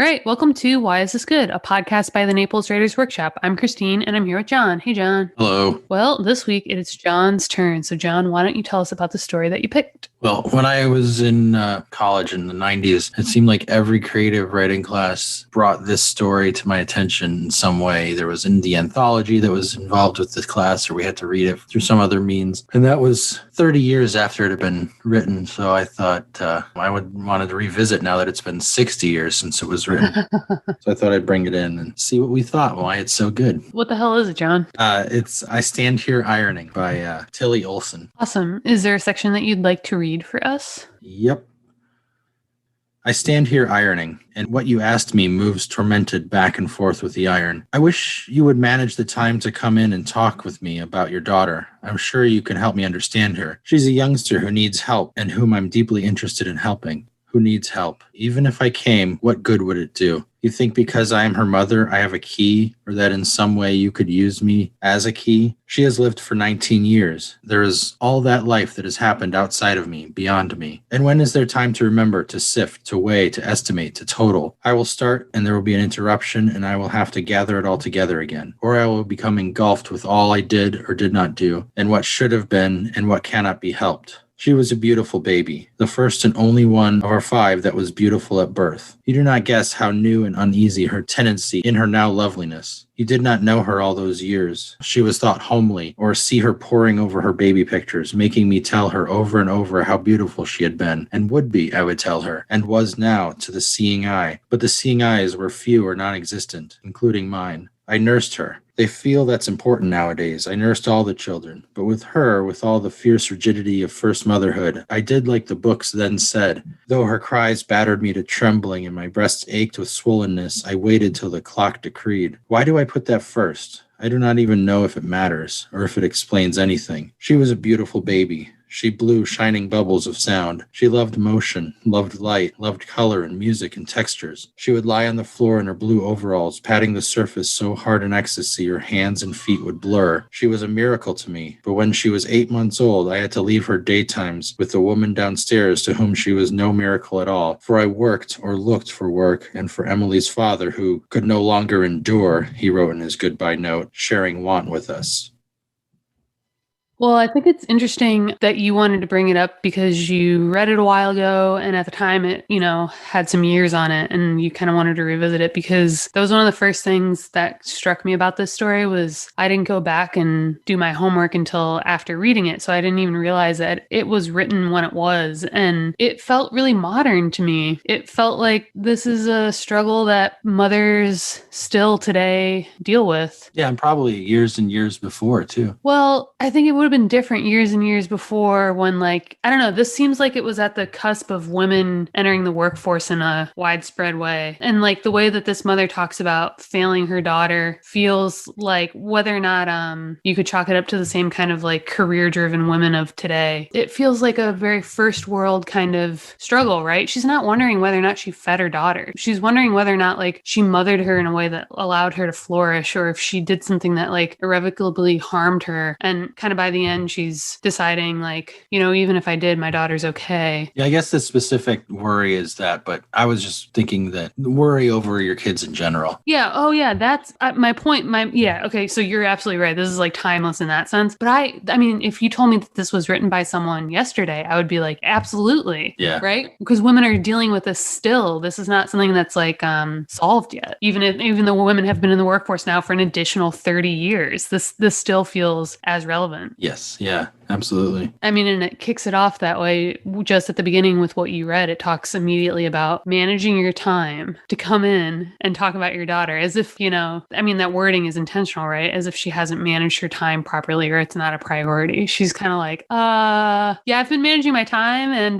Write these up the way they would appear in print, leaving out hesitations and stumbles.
All right, welcome to Why Is This Good? A podcast by the Naples Writers Workshop. I'm Christine, and I'm here with John. Hey, John. Hello. Well, this week it's John's turn. So, John, why don't you tell us about the story that you picked? Well, when I was in college in the 90s, it seemed like every creative writing class brought this story to my attention in some way. There was the anthology that was involved with this class, or we had to read it through some other means. And that was 30 years after it had been written. So I thought I wanted to revisit now that it's been 60 years since it was written. So I thought I'd bring it in and see what we thought, why it's so good. What the hell is it, John? It's I Stand Here Ironing by Tillie Olsen. Awesome. Is there a section that you'd like to read for us? Yep. I stand here ironing, and what you asked me moves tormented back and forth with the iron. I wish you would manage the time to come in and talk with me about your daughter. I'm sure you can help me understand her. She's a youngster who needs help and whom I'm deeply interested in helping. Who needs help? Even if I came, what good would it do? You think because I am her mother, I have a key, or that in some way you could use me as a key? She has lived for 19 years. There is all that life that has happened outside of me, beyond me. And when is there time to remember, to sift, to weigh, to estimate, to total? I will start, and there will be an interruption, and I will have to gather it all together again. Or I will become engulfed with all I did or did not do, and what should have been, and what cannot be helped. She was a beautiful baby, the first and only one of our 5 that was beautiful at birth. You do not guess how new and uneasy her tenancy in her now loveliness. You did not know her all those years. She was thought homely, or see her poring over her baby pictures, making me tell her over and over how beautiful she had been, and would be, I would tell her, and was now to the seeing eye. But the seeing eyes were few or non-existent, including mine. I nursed her. They feel that's important nowadays. I nursed all the children. But with her, with all the fierce rigidity of first motherhood, I did like the books then said. Though her cries battered me to trembling and my breast ached with swollenness, I waited till the clock decreed. Why do I put that first? I do not even know if it matters, or if it explains anything. She was a beautiful baby. She blew shining bubbles of sound. She loved motion, loved light, loved color and music and textures. She would lie on the floor in her blue overalls, patting the surface so hard in ecstasy her hands and feet would blur. She was a miracle to me, but when she was 8 months old, I had to leave her daytimes with the woman downstairs to whom she was no miracle at all, for I worked or looked for work, and for Emily's father who could no longer endure, he wrote in his goodbye note, sharing want with us. Well, I think it's interesting that you wanted to bring it up because you read it a while ago, and at the time it, had some years on it, and you kind of wanted to revisit it because that was one of the first things that struck me about this story was I didn't go back and do my homework until after reading it, so I didn't even realize that it was written when it was, and it felt really modern to me. It felt like this is a struggle that mothers still today deal with. Yeah, and probably years and years before, too. Well, I think it would have been different years and years before when, I don't know, this seems like it was at the cusp of women entering the workforce in a widespread way. And the way that this mother talks about failing her daughter feels like whether or not you could chalk it up to the same kind of career-driven women of today. It feels like a very first world kind of struggle, right? She's not wondering whether or not she fed her daughter. She's wondering whether or not she mothered her in a way that allowed her to flourish, or if she did something that irrevocably harmed her. And kind of by the end, she's deciding even if I did, my daughter's okay. Yeah, I guess the specific worry is that, but I was just thinking that worry over your kids in general. Yeah. Oh, yeah. That's my point. Okay. So you're absolutely right. This is timeless in that sense. But I mean, if you told me that this was written by someone yesterday, I would be like, absolutely. Yeah. Right. Because women are dealing with this still. This is not something that's solved yet. Even though women have been in the workforce now for an additional 30 years, this still feels as relevant. Yes. Yeah, absolutely. I mean, and it kicks it off that way just at the beginning with what you read. It talks immediately about managing your time to come in and talk about your daughter as if, that wording is intentional, right? As if she hasn't managed her time properly or it's not a priority. She's kind of yeah, I've been managing my time and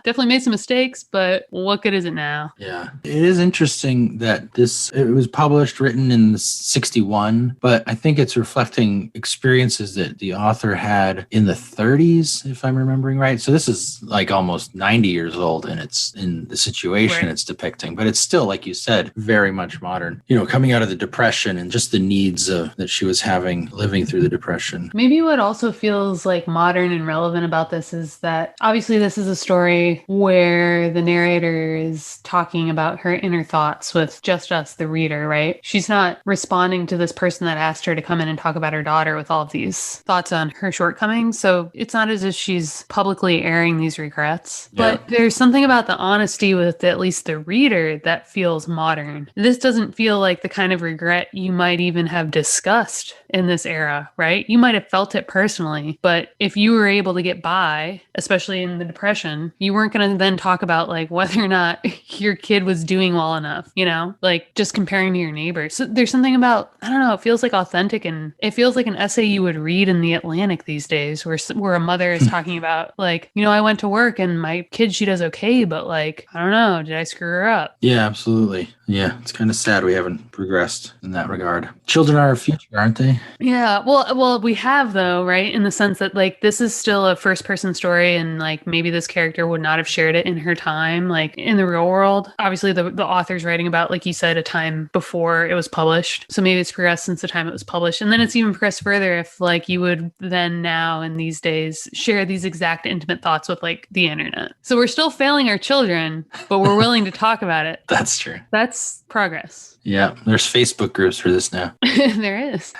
definitely made some mistakes, but what good is it now? Yeah. It is interesting that it was written in 61, but I think it's reflecting experiences that the author had in the 30s, if I'm remembering right. So this is like almost 90 years old, and it's in the situation it's depicting, but it's still, like you said, very much modern, coming out of the Depression and just the needs that she was having living through the Depression. Maybe what also feels like modern and relevant about this is that obviously this is a story where the narrator is talking about her inner thoughts with just us, the reader, right? She's not responding to this person that asked her to come in and talk about her daughter with all of these thoughts on her shortcomings. So it's not as if she's publicly airing these regrets, but there's something about the honesty with at least the reader that feels modern. This doesn't feel like the kind of regret you might even have discussed in this era, right? You might have felt it personally, but if you were able to get by, especially in the Depression, you weren't going to then talk about like whether or not your kid was doing well enough, like just comparing to your neighbors. So there's something about, I don't know, it feels like authentic, and it feels like an essay you would read in the Atlantic these days where a mother is talking about like, I went to work and my kid, she does okay, but like, I don't know, did I screw her up? Yeah, absolutely. Yeah, it's kind of sad we haven't progressed in that regard. Children are our future, aren't they? Yeah, well, we have though, right? In the sense that like this is still a first-person story, and like maybe this character would not have shared it in her time, like in the real world. Obviously, the author's writing about, like you said, a time before it was published, so maybe it's progressed since the time it was published, and then it's even progressed further if like you would then now in these days share these exact intimate thoughts with like the internet. So we're still failing our children, but we're willing to talk about it. That's true. That's progress. Yeah, there's Facebook groups for this now. There is.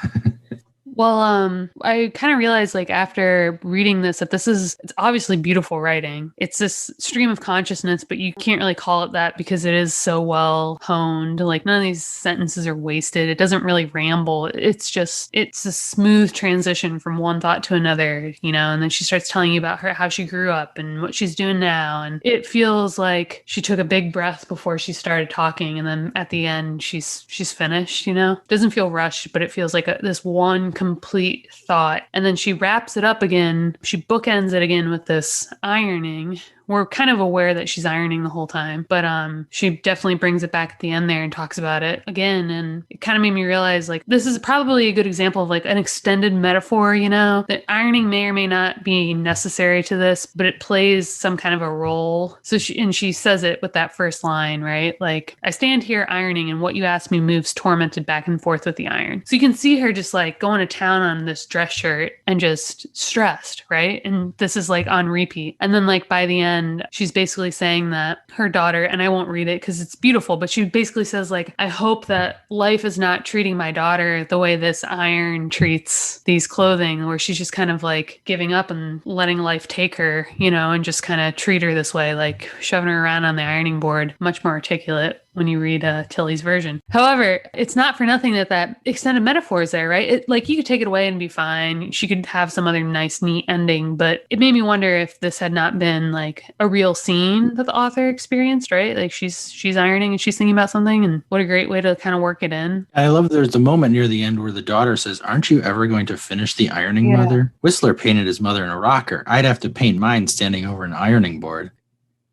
Well, I kind of realized like after reading this that it's obviously beautiful writing. It's this stream of consciousness, but you can't really call it that because it is so well honed. Like none of these sentences are wasted. It doesn't really ramble. It's a smooth transition from one thought to another, and then she starts telling you about how she grew up and what she's doing now. And it feels like she took a big breath before she started talking. And then at the end, she's finished, It doesn't feel rushed, but it feels like this one complete thought. And then she wraps it up again. She bookends it again with this ironing. We're kind of aware that she's ironing the whole time, but she definitely brings it back at the end there and talks about it again. And it kind of made me realize like this is probably a good example of like an extended metaphor, that ironing may or may not be necessary to this, but it plays some kind of a role. So she says it with that first line, right? Like, I stand here ironing and what you ask me moves tormented back and forth with the iron. So you can see her just like going to town on this dress shirt and just stressed, right? And this is like on repeat. And then like by the end, she's basically saying that her daughter, and I won't read it because it's beautiful, but she basically says like, I hope that life is not treating my daughter the way this iron treats these clothing, where she's just kind of like giving up and letting life take her, and just kind of treat her this way, like shoving her around on the ironing board. Much more articulate when you read Tillie's version. However, it's not for nothing that extended metaphor is there, right? Like you could take it away and be fine. She could have some other nice, neat ending, but it made me wonder if this had not been like a real scene that the author experienced, right? Like she's ironing and she's thinking about something, and what a great way to kind of work it in. I love there's a moment near the end where the daughter says, "Aren't you ever going to finish the ironing, mother?" Whistler painted his mother in a rocker. I'd have to paint mine standing over an ironing board.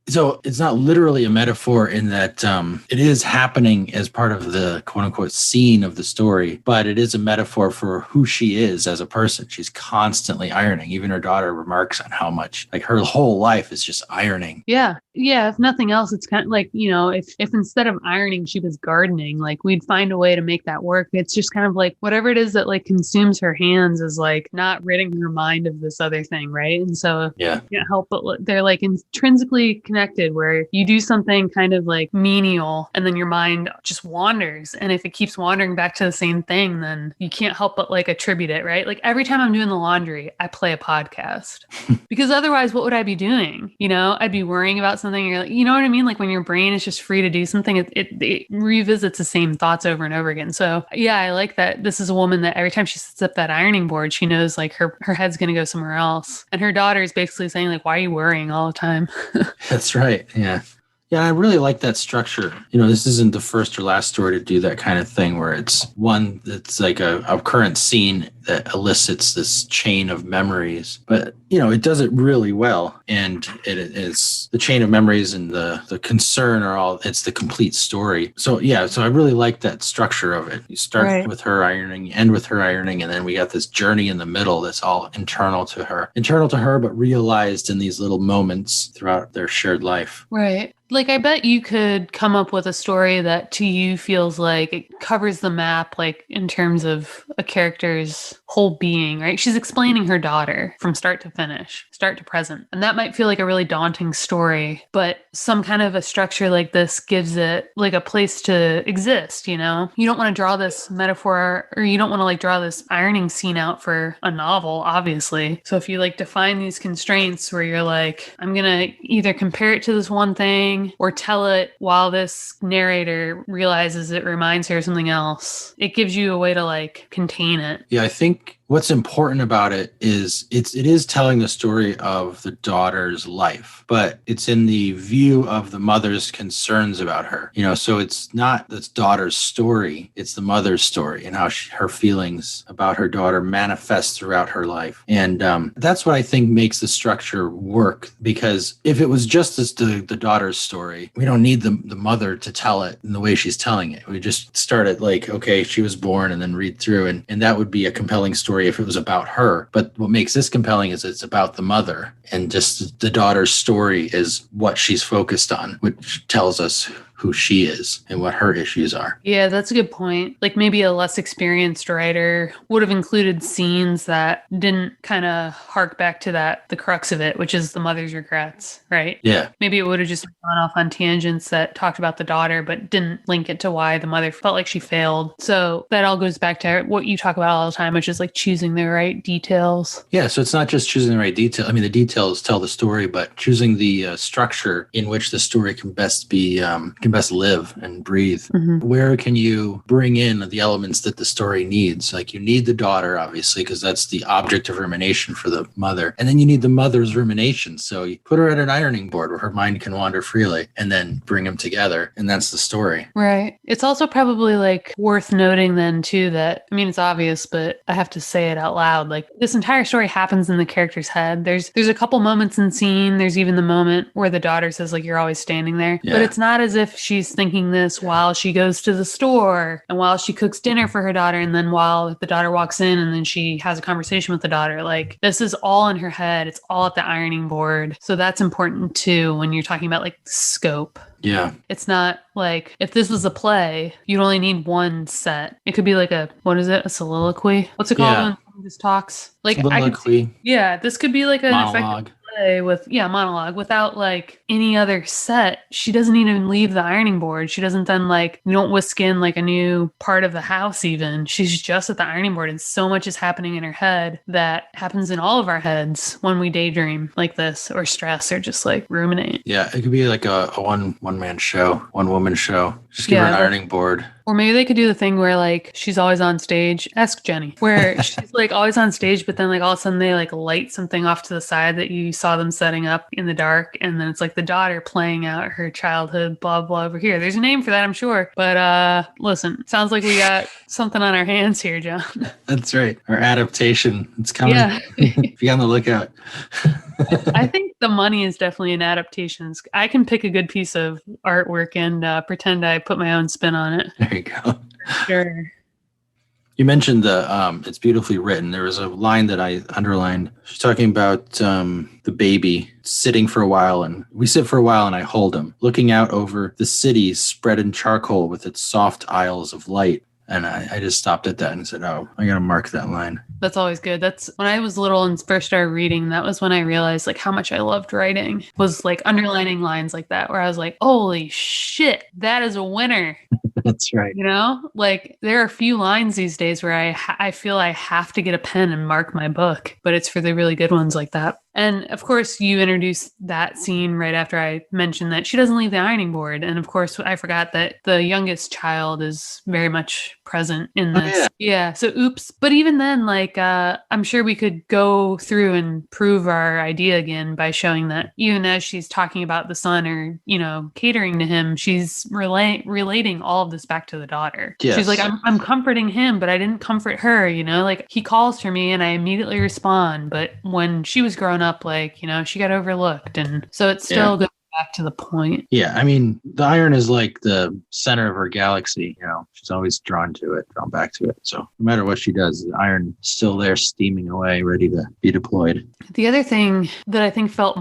So it's not literally a metaphor in that it is happening as part of the quote unquote scene of the story, but it is a metaphor for who she is as a person. She's constantly ironing. Even her daughter remarks on how much like her whole life is just ironing. Yeah. Yeah. If nothing else, it's kind of like, if instead of ironing, she was gardening, like we'd find a way to make that work. It's just kind of like whatever it is that like consumes her hands is like not ridding her mind of this other thing. Right. And so you can't help but they're like intrinsically connected, where you do something kind of like menial and then your mind just wanders. And if it keeps wandering back to the same thing, then you can't help but like attribute it, right? Like every time I'm doing the laundry, I play a podcast because otherwise what would I be doing? I'd be worrying about something. You're like, you know what I mean? Like when your brain is just free to do something, it revisits the same thoughts over and over again. So yeah, I like that. This is a woman that every time she sits up that ironing board, she knows like her head's going to go somewhere else. And her daughter is basically saying like, why are you worrying all the time? That's right. Yeah. Yeah, I really like that structure. This isn't the first or last story to do that kind of thing where it's one that's like a current scene that elicits this chain of memories. But, it does it really well. And it is the chain of memories and the concern it's the complete story. So, yeah, so I really like that structure of it. You start with her ironing, you end with her ironing, and then we got this journey in the middle that's all internal to her, but realized in these little moments throughout their shared life. Right. Like, I bet you could come up with a story that to you feels like it covers the map, like in terms of a character's whole being, right? She's explaining her daughter from start to finish, start to present. And that might feel like a really daunting story, but some kind of a structure like this gives it like a place to exist, You don't want to draw this metaphor, or you don't want to like draw this ironing scene out for a novel, obviously. So if you like define these constraints where you're like, I'm going to either compare it to this one thing, or tell it while this narrator realizes it reminds her of something else, it gives you a way to like contain it. Yeah, I think what's important about it is it is telling the story of the daughter's life, but it's in the view of the mother's concerns about her. So it's not the daughter's story, it's the mother's story and how her feelings about her daughter manifest throughout her life. And that's what I think makes the structure work, because if it was just the daughter's story, we don't need the mother to tell it in the way she's telling it. We just start at like, okay, she was born, and then read through, and that would be a compelling story if it was about her. But what makes this compelling is it's about the mother, and just the daughter's story is what she's focused on, which tells us who she is and what her issues are. Yeah, that's a good point. Like maybe a less experienced writer would have included scenes that didn't kind of hark back to the crux of it, which is the mother's regrets, right? Yeah. Maybe it would have just gone off on tangents that talked about the daughter, but didn't link it to why the mother felt like she failed. So that all goes back to what you talk about all the time, which is like choosing the right details. Yeah, so it's not just choosing the right detail. I mean, the details tell the story, but choosing the structure in which the story can best live and breathe. Mm-hmm. Where can you bring in the elements that the story needs? Like, you need the daughter, obviously, because that's the object of rumination for the mother. And then you need the mother's rumination. So you put her at an ironing board where her mind can wander freely, and then bring them together. And that's the story. Right. It's also probably like worth noting then too that, I mean, it's obvious, but I have to say it out loud. Like, this entire story happens in the character's head. There's a couple moments in scene. There's even the moment where the daughter says like, you're always standing there. Yeah. But it's not as if she's thinking this while she goes to the store and while she cooks dinner for her daughter, and then while the daughter walks in and then she has a conversation with the daughter. Like, this is all in her head. It's all at the ironing board. So that's important too when you're talking about like scope. Yeah. It's not like, if this was a play, you'd only need one set. It could be like a soliloquy? What's it called when someone just talks? Like, soliloquy. This could be like an monologue. Effective play with monologue without like any other set. She doesn't even leave the ironing board. She doesn't then you don't whisk in like a new part of the house even. She's just at the ironing board, and so much is happening in her head that happens in all of our heads when we daydream like this, or stress, or just like ruminate. Yeah, it could be like a one-man show, one-woman show. Just give her an ironing board. Or maybe they could do the thing where like she's always on stage. Ask Jenny. Where she's like always on stage, but then like all of a sudden they like light something off to the side that you saw them setting up in the dark, and then it's like the daughter playing out her childhood blah blah over here. There's a name for that, I'm sure. But listen, sounds like we got something on our hands here, John. That's right. Our adaptation. It's coming. Yeah. Be on the lookout. I think the money is definitely in adaptations. I can pick a good piece of artwork and pretend I put my own spin on it. There you go. Sure. You mentioned it's beautifully written. There was a line that I underlined. She's talking about the baby sitting for a while, and we sit for a while and I hold him, looking out over the city spread in charcoal with its soft aisles of light. And I just stopped at that and said, oh, I got to mark that line. That's always good. That's when I was little and first started reading, that was when I realized like how much I loved writing, was like underlining lines like that, where I was like, holy shit, that is a winner. That's right. Like there are a few lines these days where I feel I have to get a pen and mark my book, but it's for the really good ones like that. And of course, you introduced that scene right after I mentioned that she doesn't leave the ironing board. And of course, I forgot that the youngest child is very much present in this. Oh, yeah. So oops. But even then, like, I'm sure we could go through and prove our idea again by showing that even as she's talking about the son or, catering to him, she's relating all of this back to the daughter. Yes. She's like, I'm comforting him, but I didn't comfort her, like he calls for me and I immediately respond. But when she was growing up, like, she got overlooked. And so it's still goes back to the point. Yeah, I mean, the iron is like the center of her galaxy. She's always drawn back to it. So no matter what she does, the iron is still there, steaming away, ready to be deployed. The other thing that I think felt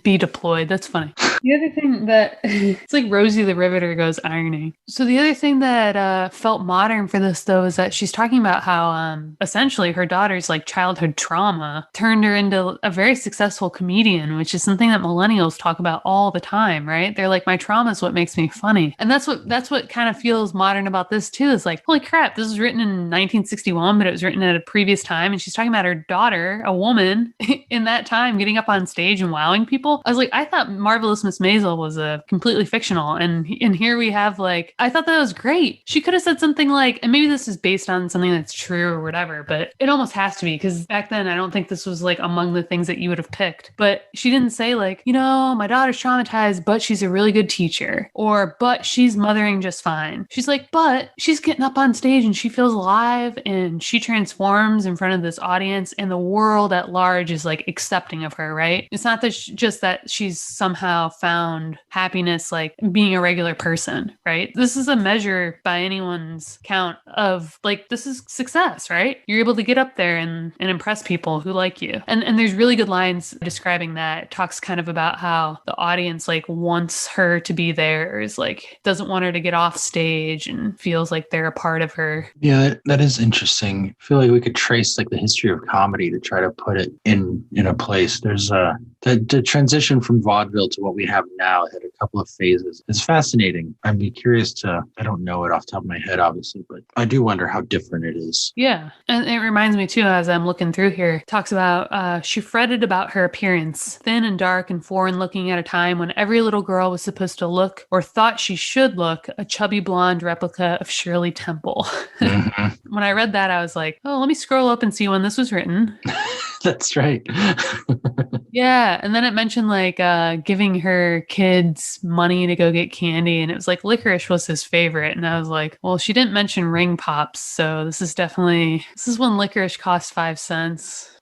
be deployed, that's funny. The other thing that it's like Rosie the Riveter goes ironing. So the other thing that felt modern for this though is that she's talking about how essentially her daughter's like childhood trauma turned her into a very successful comedian, which is something that millennials talk about all the time, right? They're like, my trauma is what makes me funny. And that's what kind of feels modern about this too, is like, holy crap, this was written in 1961, but it was written at a previous time. And she's talking about her daughter, a woman in that time, getting up on stage and wowing people. I was like, I thought Marvelous Miss Maisel was a completely fictional. And here we have like, I thought that was great. She could have said something like, and maybe this is based on something that's true or whatever, but it almost has to be because back then I don't think this was like among the things that you would have picked. But she didn't say like, my daughter's traumatized, but she's a really good teacher, or but she's mothering just fine. She's like, but she's getting up on stage and she feels alive and she transforms in front of this audience and the world at large is like accepting of her, right? It's not that just that she's somehow found happiness like being a regular person, right? This is a measure by anyone's count of like, this is success, right? You're able to get up there and impress people who like you. And there's really good lines describing that. It talks kind of about how the audience like wants her to be there, is like doesn't want her to get off stage and feels like they're a part of her. Yeah, that is interesting. I feel like we could trace like the history of comedy to try to put it in a place. There's the transition from vaudeville to what we have now had a couple of phases. It's fascinating. I'd be curious I don't know it off the top of my head, obviously, but I do wonder how different it is. Yeah. And it reminds me too, as I'm looking through here, it talks about she fretted about her appearance, thin and dark and foreign looking at a time when every little girl was supposed to look or thought she should look a chubby blonde replica of Shirley Temple. Mm-hmm. When I read that, I was like, oh, let me scroll up and see when this was written. That's right. Yeah. And then it mentioned like giving her kids money to go get candy. And it was like licorice was his favorite. And I was like, well, she didn't mention ring pops. So this is when licorice cost 5 cents.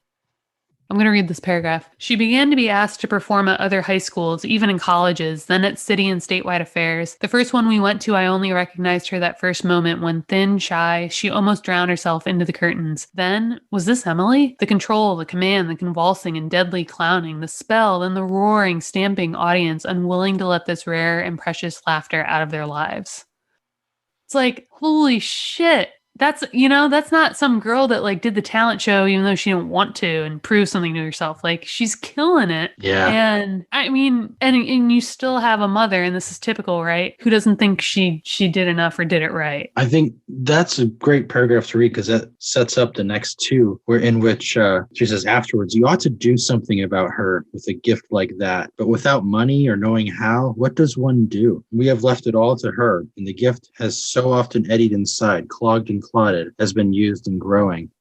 I'm going to read this paragraph. She began to be asked to perform at other high schools, even in colleges, then at city and statewide affairs. The first one we went to, I only recognized her that first moment when, thin, shy, she almost drowned herself into the curtains. Then, was this Emily? The control, the command, the convulsing and deadly clowning, the spell, then the roaring, stamping audience, unwilling to let this rare and precious laughter out of their lives. It's like, holy shit. That's not some girl that like did the talent show even though she didn't want to and prove something to herself. Like she's killing it. Yeah. And I mean, and you still have a mother, and this is typical, right? Who doesn't think she did enough or did it right. I think that's a great paragraph to read because that sets up the next two, in which she says afterwards, you ought to do something about her with a gift like that. But without money or knowing how, what does one do? We have left it all to her, and the gift has so often eddied inside, clogged and clotted, has been used and growing.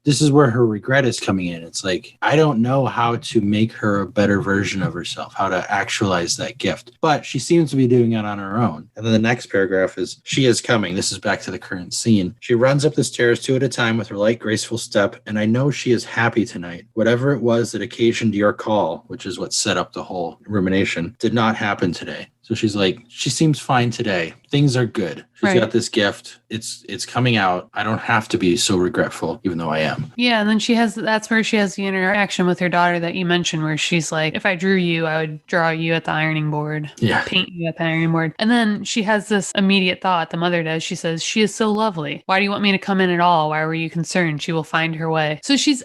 This is where her regret is coming in. It's like, I don't know how to make her a better version of herself, how to actualize that gift. But she seems to be doing it on her own. And then the next paragraph is, she is coming. This is back to the current scene. She runs up the stairs 2 at a time with her light, graceful step, and I know she is happy tonight. Whatever it was that occasioned your call, which is what set up the whole rumination, did not happen today. So she's like, she seems fine today. Things are good. She's got this gift. It's coming out. I don't have to be so regretful, even though I am. Yeah. And then that's where she has the interaction with her daughter that you mentioned, where she's like, if I drew you, I would draw you at the ironing board. Yeah. Paint you at the ironing board. And then she has this immediate thought, the mother does. She says, she is so lovely. Why do you want me to come in at all? Why were you concerned? She will find her way. So she's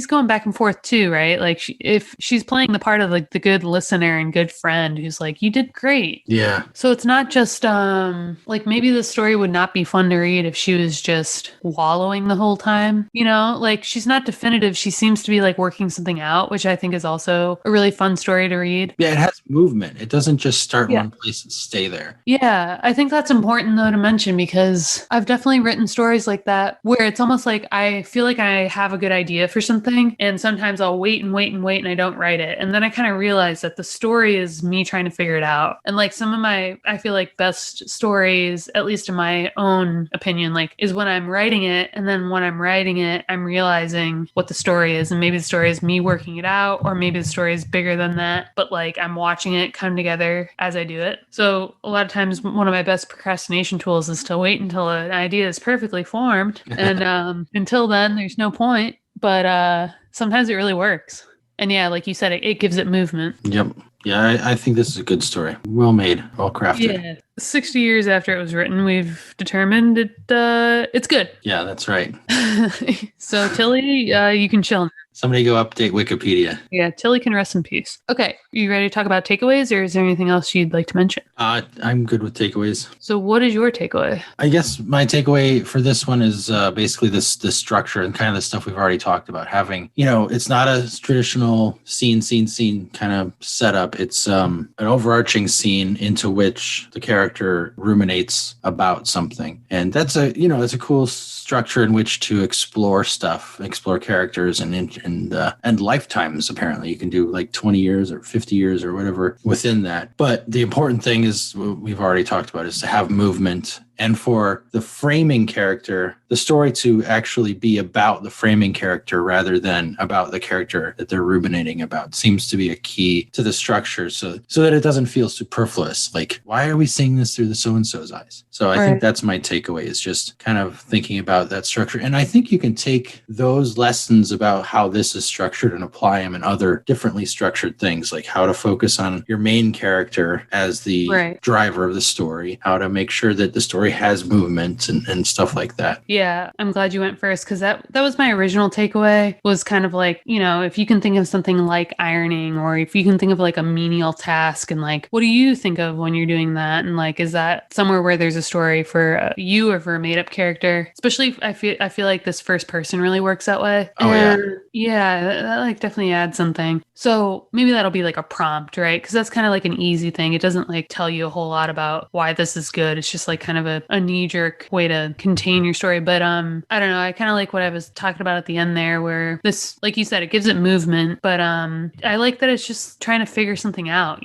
going back and forth too, right? Like if she's playing the part of like the good listener and good friend who's like, you did great. great. Yeah. So it's not just like maybe the story would not be fun to read if she was just wallowing the whole time, you know? Like she's not definitive. She seems to be like working something out, which I think is also a really fun story to read. Yeah, it has movement. It doesn't just start Yeah. one place and stay there. Yeah, I think that's important though to mention because I've definitely written stories like that where it's almost like I feel like I have a good idea for something and sometimes I'll wait and wait and wait and I don't write it. And then I kind of realize that the story is me trying to figure it out. And like some of my, I feel like best stories, at least in my own opinion, like is when I'm writing it. And then when I'm writing it, I'm realizing what the story is. And maybe the story is me working it out, or maybe the story is bigger than that, but like I'm watching it come together as I do it. So a lot of times one of my best procrastination tools is to wait until an idea is perfectly formed. And until then, there's no point. But sometimes it really works. And yeah, like you said, it gives it movement. Yep. Yeah, I think this is a good story. Well made, well crafted. Yeah. 60 years after it was written, we've determined it's good. Yeah, that's right. So Tillie, you can chill now. Somebody go update Wikipedia. Yeah, Tillie can rest in peace. Okay, you ready to talk about takeaways, or is there anything else you'd like to mention? I'm good with takeaways. So what is your takeaway? I guess my takeaway for this one is basically this structure and kind of the stuff we've already talked about. Having, it's not a traditional scene kind of setup. It's an overarching scene into which the character ruminates about something. And that's it's a cool structure in which to explore characters and lifetimes. Apparently you can do like 20 years or 50 years or whatever within that. But the important thing is what we've already talked about is to have movement. And for the framing character, the story to actually be about the framing character rather than about the character that they're ruminating about seems to be a key to the structure so that it doesn't feel superfluous. Like, why are we seeing this through the so-and-so's eyes? So I think that's my takeaway, is just kind of thinking about that structure. And I think you can take those lessons about how this is structured and apply them in other differently structured things, like how to focus on your main character as the driver of the story, how to make sure that the story has movement and stuff like that. Yeah, I'm glad you went first because that was my original takeaway, was kind of like, if you can think of something like ironing, or if you can think of like a menial task, and like, what do you think of when you're doing that? And like, is that somewhere where there's a story for you or for a made up character? Especially I feel like this first person really works that way. Oh, yeah, that like definitely adds something. So maybe that'll be like a prompt, right? Because that's kind of like an easy thing. It doesn't like tell you a whole lot about why this is good. It's just like kind of a knee-jerk way to contain your story. But I don't know. I kind of like what I was talking about at the end there, where this, like you said, it gives it movement. But I like that it's just trying to figure something out,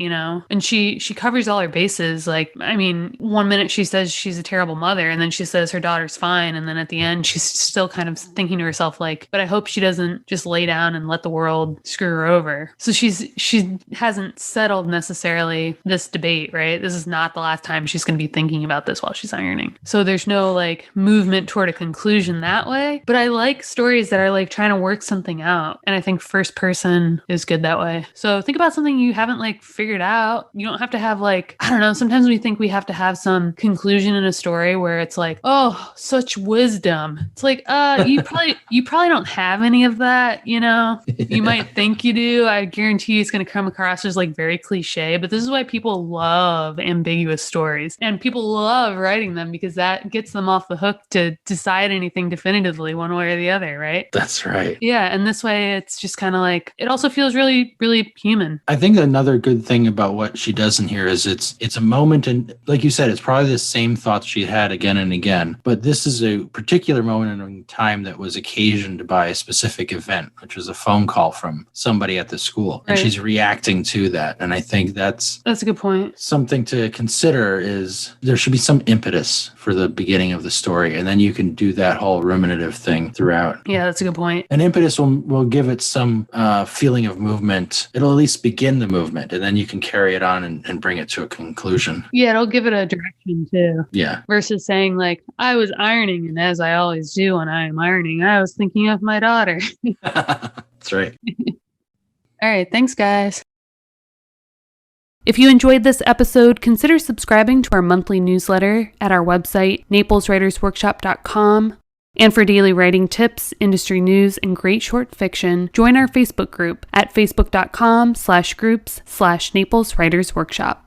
And she covers all her bases. Like, I mean, one minute she says she's a terrible mother, and then she says her daughter's fine, and then at the end she's still kind of thinking to herself like, but I hope she doesn't just lay down and let the world screw her over. So she hasn't settled necessarily this debate, right? This is not the last time she's going to be thinking about this while she's ironing. So there's no like movement toward a conclusion that way. But I like stories that are like trying to work something out. And I think first person is good that way. So think about something you haven't like figured out. You don't have to have like, I don't know, sometimes we think we have to have some conclusion in a story where it's like, oh, such wisdom. It's like, you probably don't have any of that, You might think you do. I guarantee it's going to come across as like very cliche, but this is why people love ambiguous stories, and people love writing them because that gets them off the hook to decide anything definitively one way or the other, right? That's right. Yeah, and this way it's just kind of like, it also feels really, really human. I think another good thing about what she does in here is it's a moment, and like you said, it's probably the same thoughts she had again and again, but this is a particular moment in time that was occasioned by a specific event, which was a phone call from somebody at the school, and she's reacting to that. And I think that's a good point. Something to consider is there should be some impetus for the beginning of the story, and then you can do that whole ruminative thing throughout. Yeah, that's a good point. An impetus will give it some feeling of movement. It'll at least begin the movement, and then you can carry it on and bring it to a conclusion. Yeah, it'll give it a direction too. Yeah. Versus saying like, I was ironing, and as I always do when I am ironing, I was thinking of my daughter. That's right. All right. Thanks, guys. If you enjoyed this episode, consider subscribing to our monthly newsletter at our website, napleswritersworkshop.com. And for daily writing tips, industry news, and great short fiction, join our Facebook group at facebook.com/groups/Naples Writers Workshop.